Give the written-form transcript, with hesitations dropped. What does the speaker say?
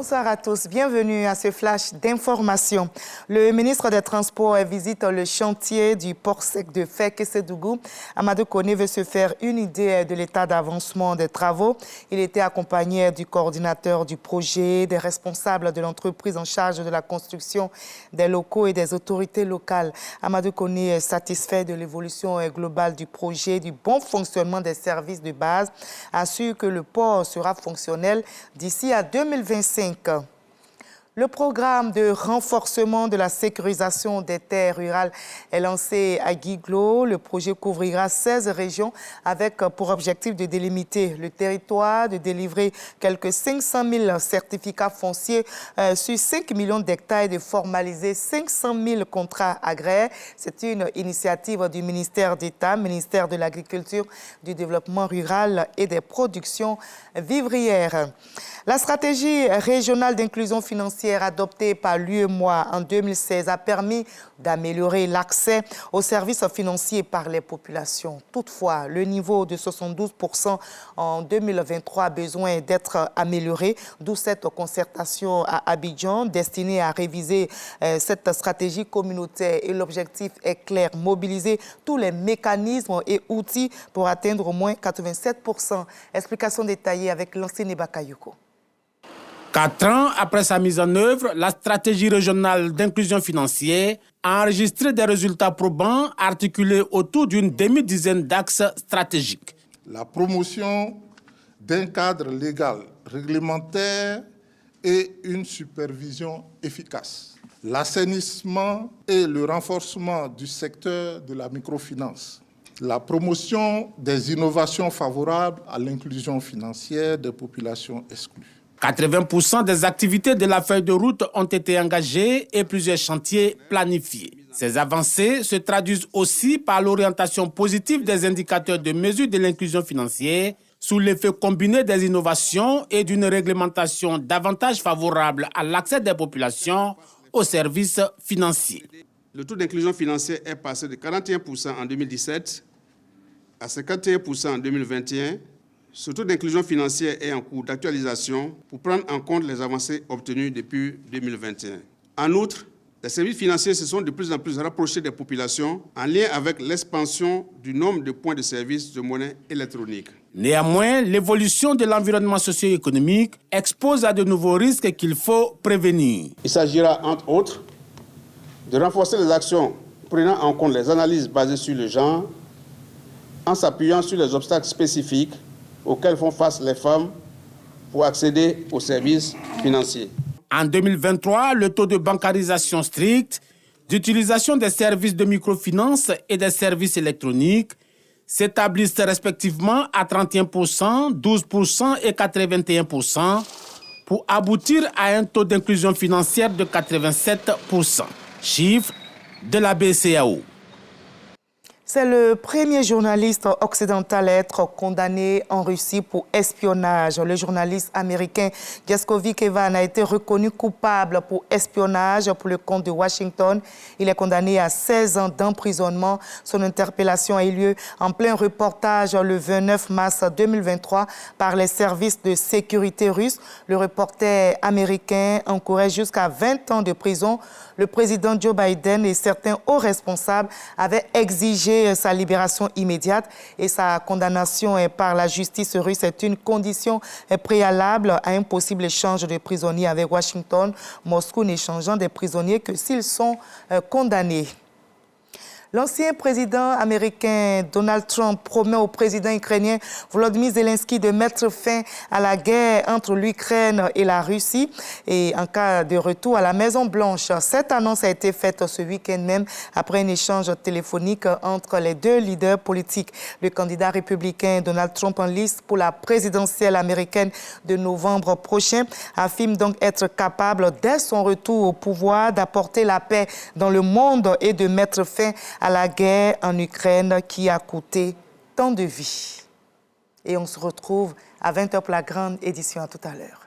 Bonsoir à tous, bienvenue à ce flash d'information. Le ministre des Transports visite le chantier du port sec de Fek-Kédougou. Amadou Koné veut se faire une idée de l'état d'avancement des travaux. Il était accompagné du coordinateur du projet, des responsables de l'entreprise en charge de la construction des locaux et des autorités locales. Amadou Koné est satisfait de l'évolution globale du projet, du bon fonctionnement des services de base, assure que le port sera fonctionnel d'ici à 2025. Le programme de renforcement de la sécurisation des terres rurales est lancé à Guiglo. Le projet couvrira 16 régions avec pour objectif de délimiter le territoire, de délivrer quelques 500 000 certificats fonciers sur 5 millions d'hectares et de formaliser 500 000 contrats agraires. C'est une initiative du ministère d'État, ministère de l'Agriculture, du Développement rural et des productions vivrières. La stratégie régionale d'inclusion financière adoptée par l'UEMOA en 2016 a permis d'améliorer l'accès aux services financiers par les populations. Toutefois, le niveau de 72% en 2023 a besoin d'être amélioré, d'où cette concertation à Abidjan destinée à réviser cette stratégie communautaire. Et l'objectif est clair, mobiliser tous les mécanismes et outils pour atteindre au moins 87%. Explication détaillée avec Lansine Bakayoko. 4 ans après sa mise en œuvre, la stratégie régionale d'inclusion financière a enregistré des résultats probants articulés autour d'une demi-dizaine d'axes stratégiques. La promotion d'un cadre légal, réglementaire et une supervision efficace. L'assainissement et le renforcement du secteur de la microfinance. La promotion des innovations favorables à l'inclusion financière des populations exclues. 80% des activités de la feuille de route ont été engagées et plusieurs chantiers planifiés. Ces avancées se traduisent aussi par l'orientation positive des indicateurs de mesure de l'inclusion financière sous l'effet combiné des innovations et d'une réglementation davantage favorable à l'accès des populations aux services financiers. Le taux d'inclusion financière est passé de 41% en 2017 à 51% en 2021. Ce taux d'inclusion financière est en cours d'actualisation pour prendre en compte les avancées obtenues depuis 2021. En outre, les services financiers se sont de plus en plus rapprochés des populations en lien avec l'expansion du nombre de points de service de monnaie électronique. Néanmoins, l'évolution de l'environnement socio-économique expose à de nouveaux risques qu'il faut prévenir. Il s'agira, entre autres, de renforcer les actions prenant en compte les analyses basées sur le genre, en s'appuyant sur les obstacles spécifiques auxquels font face les femmes pour accéder aux services financiers. En 2023, le taux de bancarisation stricte, d'utilisation des services de microfinance et des services électroniques s'établissent respectivement à 31%, 12% et 81% pour aboutir à un taux d'inclusion financière de 87%. Chiffre de la BCEAO. C'est le premier journaliste occidental à être condamné en Russie pour espionnage. Le journaliste américain Jaskovic Evan a été reconnu coupable pour espionnage pour le compte de Washington. Il est condamné à 16 ans d'emprisonnement. Son interpellation a eu lieu en plein reportage le 29 mars 2023 par les services de sécurité russes. Le reporter américain encourait jusqu'à 20 ans de prison. Le président Joe Biden et certains hauts responsables avaient exigé sa libération immédiate et sa condamnation par la justice russe est une condition préalable à un possible échange de prisonniers avec Washington, Moscou n'échangeant des prisonniers que s'ils sont condamnés. L'ancien président américain Donald Trump promet au président ukrainien Volodymyr Zelensky de mettre fin à la guerre entre l'Ukraine et la Russie et en cas de retour à la Maison-Blanche. Cette annonce a été faite ce week-end même après un échange téléphonique entre les deux leaders politiques. Le candidat républicain Donald Trump en lice pour la présidentielle américaine de novembre prochain affirme donc être capable, dès son retour au pouvoir, d'apporter la paix dans le monde et de mettre fin à la guerre en Ukraine qui a coûté tant de vies. Et on se retrouve à 20h pour la grande édition. À tout à l'heure.